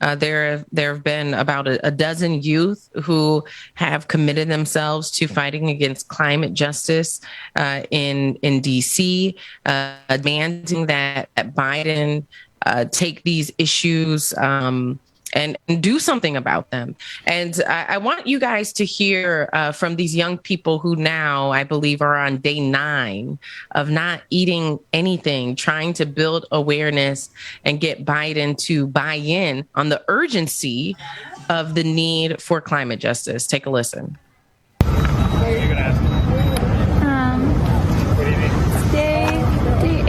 There have been about a dozen youth who have committed themselves to fighting against climate justice in DC, demanding that Biden take these issues and do something about them. And I want you guys to hear from these young people who now, I believe, are on day 9 of not eating anything, trying to build awareness and get Biden to buy in on the urgency of the need for climate justice. Take a listen. What are you going to ask? Day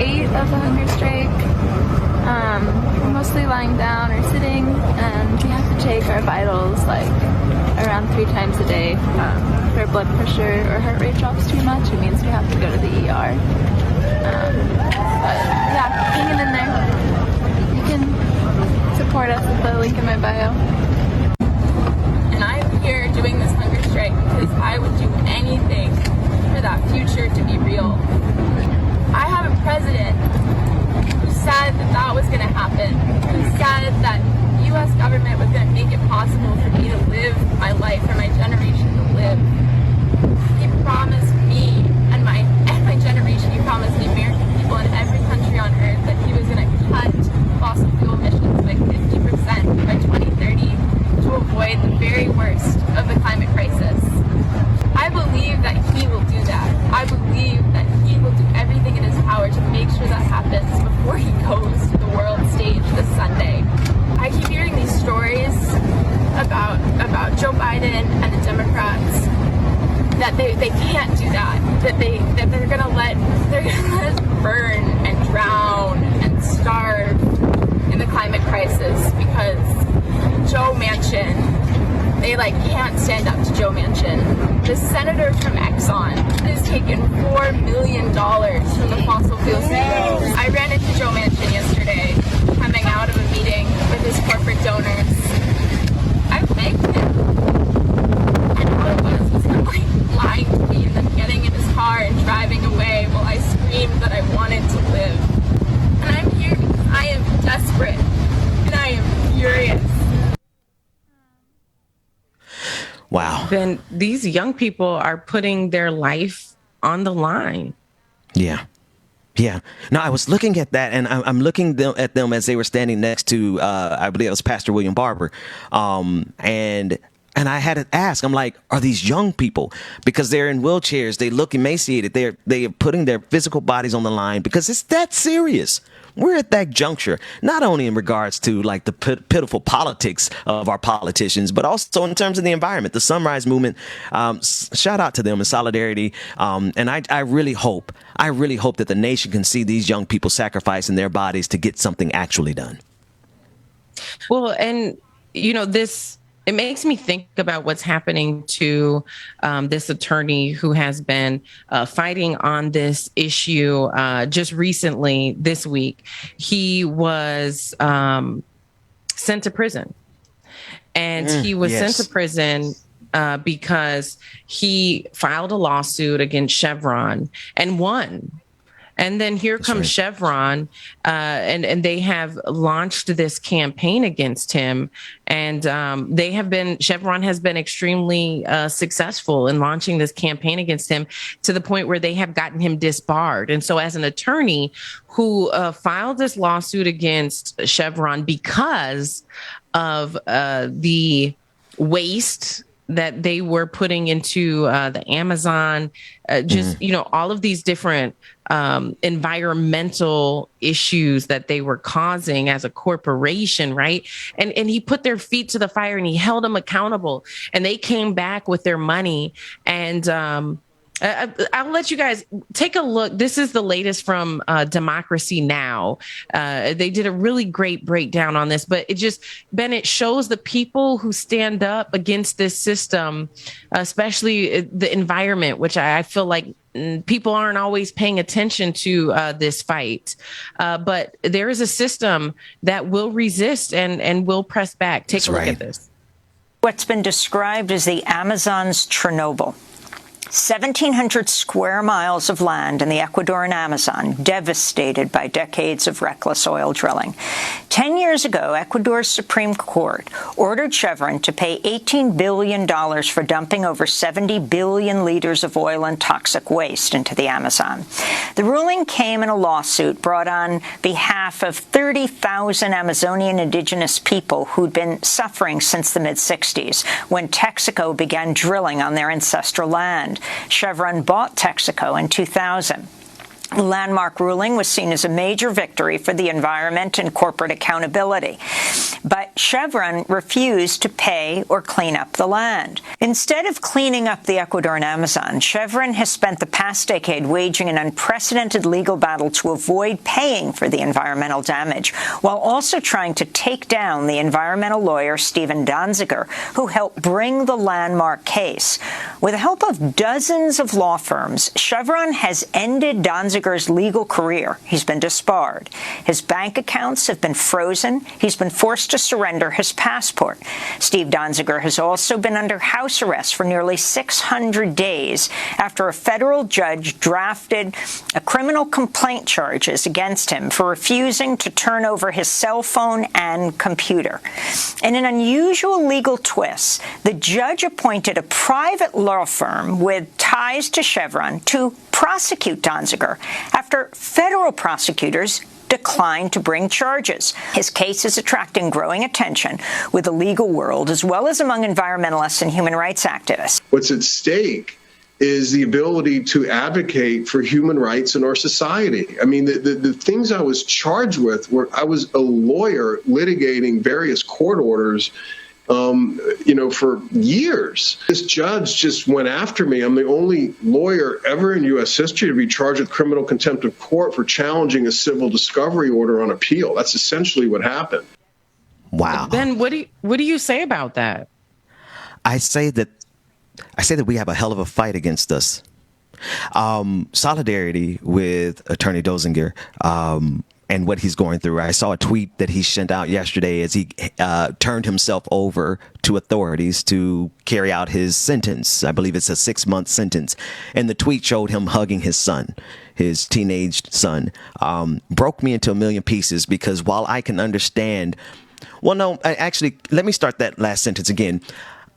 8 of the hunger strike. We're mostly lying down or sitting, and we have to take our vitals like around 3 times a day. If our blood pressure or heart rate drops too much, it means we have to go to the ER. But yeah, hanging in there. You can support us at the link in my bio. And I'm here doing this hunger strike because I would do anything for that future to be real. I have a president who said that was going to happen, who said that the U.S. government was going to make it possible for me to live my life, for my generation to live. He promised me and my generation, he promised the American people in every country on earth that he was going to cut fossil fuel emissions by 50% by 2030 to avoid the very worst of the climate crisis. I believe that he will do that. I believe that he will do everything in his power to make sure that happens before he goes to the world stage this Sunday. I keep hearing these stories about Joe Biden and the Democrats that they can't do that they're gonna let us burn and drown and starve in the climate crisis because Joe Manchin, they can't stand up to Joe Manchin. The senator from Exxon has taken $4 million from the fossil fuel CEOs. I ran into Joe Manchin yesterday, coming out of a meeting with his corporate donors. I begged him, and all it was him lying to me and then getting in his car and driving away while I screamed that I wanted to live. And I'm here because I am desperate and I am furious. Wow. Then these young people are putting their life on the line. Yeah. Yeah. No, I was looking at that, and I'm looking at them as they were standing next to, I believe it was Pastor William Barber. And I had to ask, I'm like, are these young people? Because they're in wheelchairs. They look emaciated. They are putting their physical bodies on the line because it's that serious. We're at that juncture, not only in regards to the pitiful politics of our politicians, but also in terms of the environment, the Sunrise Movement. Shout out to them in solidarity. And I really hope that the nation can see these young people sacrificing their bodies to get something actually done. Well, and it makes me think about what's happening to this attorney who has been fighting on this issue just recently this week. He was sent to prison. And he was sent to prison because he filed a lawsuit against Chevron and won. And then here comes Chevron, and they have launched this campaign against him. And Chevron has been extremely successful in launching this campaign against him to the point where they have gotten him disbarred. And so as an attorney who filed this lawsuit against Chevron because of the waste that they were putting into the Amazon, all of these different environmental issues that they were causing as a corporation, right? And he put their feet to the fire and he held them accountable, and they came back with their money. And I'll let you guys take a look. This is the latest from Democracy Now! They did a really great breakdown on this, but it shows the people who stand up against this system, especially the environment, which I feel like people aren't always paying attention to this fight. But there is a system that will resist and will press back. Take a look at this. What's been described as the Amazon's Chernobyl. 1,700 square miles of land in the Ecuadorian Amazon devastated by decades of reckless oil drilling. 10 years ago, Ecuador's Supreme Court ordered Chevron to pay $18 billion for dumping over 70 billion liters of oil and toxic waste into the Amazon. The ruling came in a lawsuit brought on behalf of 30,000 Amazonian indigenous people who'd been suffering since the mid-60s when Texaco began drilling on their ancestral land. Chevron bought Texaco in 2000. The landmark ruling was seen as a major victory for the environment and corporate accountability. But Chevron refused to pay or clean up the land. Instead of cleaning up the Ecuadorian Amazon, Chevron has spent the past decade waging an unprecedented legal battle to avoid paying for the environmental damage, while also trying to take down the environmental lawyer Stephen Danziger, who helped bring the landmark case. With the help of dozens of law firms, Chevron has ended Danziger's legal career. He's been disbarred. His bank accounts have been frozen. He's been forced to surrender his passport. Steve Danziger has also been under house arrest for nearly 600 days after a federal judge drafted a criminal complaint charges against him for refusing to turn over his cell phone and computer. In an unusual legal twist, the judge appointed a private law firm with ties to Chevron to prosecute Danziger after federal prosecutors declined to bring charges. His case is attracting growing attention with the legal world as well as among environmentalists and human rights activists. What's at stake is the ability to advocate for human rights in our society. I mean, the things I was charged with were I was a lawyer litigating various court orders for years. This judge just went after me. I'm the only lawyer ever in U.S. history to be charged with criminal contempt of court for challenging a civil discovery order on appeal. That's essentially what happened. Wow. Ben, what do you say about that? I say that we have a hell of a fight against us. Solidarity with Attorney Dozinger. And what he's going through. I saw a tweet that he sent out yesterday as he turned himself over to authorities to carry out his sentence. I believe it's a 6-month sentence. And the tweet showed him hugging his son, his teenage son. Broke me into a million pieces because while I can understand, let me start that last sentence again.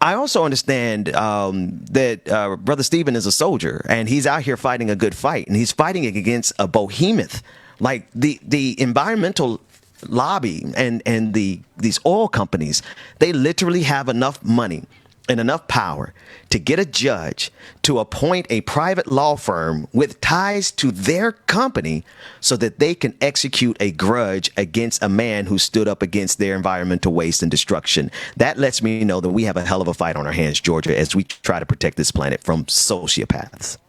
I also understand that Brother Stephen is a soldier and he's out here fighting a good fight and he's fighting against a behemoth. Like the environmental lobby and these oil companies, they literally have enough money and enough power to get a judge to appoint a private law firm with ties to their company so that they can execute a grudge against a man who stood up against their environmental waste and destruction. That lets me know that we have a hell of a fight on our hands, Georgia, as we try to protect this planet from sociopaths.